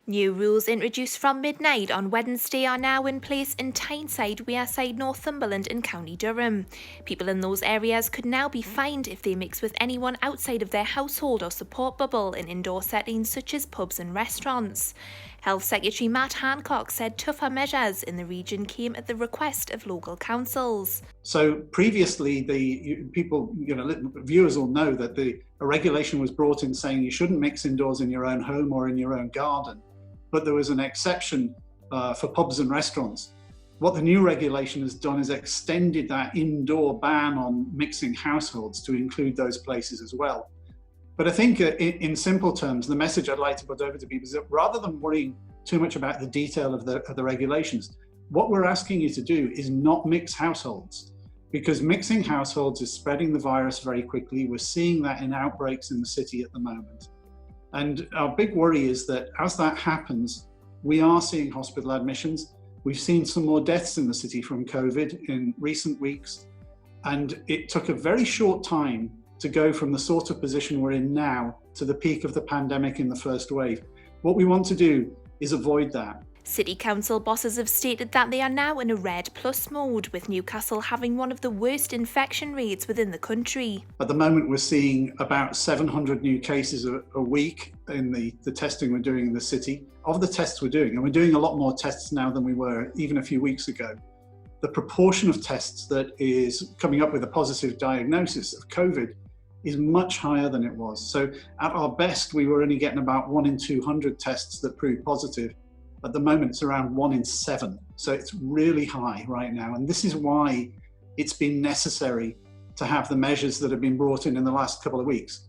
New rules introduced from midnight on Wednesday are now in place in Tyneside, Wearside, Northumberland and County Durham. People in those areas could now be fined if they mix with anyone outside of their household or support bubble in indoor settings such as pubs and restaurants. Health Secretary Matt Hancock said tougher measures in the region came at the request of local councils. So previously, viewers will know that a regulation was brought in saying you shouldn't mix indoors in your own home or in your own garden. But there was an exception for pubs and restaurants. What the new regulation has done is extended that indoor ban on mixing households to include those places as well. But I think in simple terms, the message I'd like to put over to people is that rather than worrying too much about the detail of the regulations, what we're asking you to do is not mix households, because mixing households is spreading the virus very quickly. We're seeing that in outbreaks in the city at the moment. And our big worry is that as that happens, we are seeing hospital admissions. We've seen some more deaths in the city from COVID in recent weeks. And it took a very short time to go from the sort of position we're in now to the peak of the pandemic in the first wave. What we want to do is avoid that. City Council bosses have stated that they are now in a red plus mode, with Newcastle having one of the worst infection rates within the country. At the moment, we're seeing about 700 new cases a week in the testing we're doing in the city. Of the tests we're doing, and we're doing a lot more tests now than we were even a few weeks ago, the proportion of tests that is coming up with a positive diagnosis of COVID is much higher than it was. So at our best, we were only getting about 1 in 200 tests that proved positive. At the moment, it's around 1 in 7. So it's really high right now. And this is why it's been necessary to have the measures that have been brought in the last couple of weeks.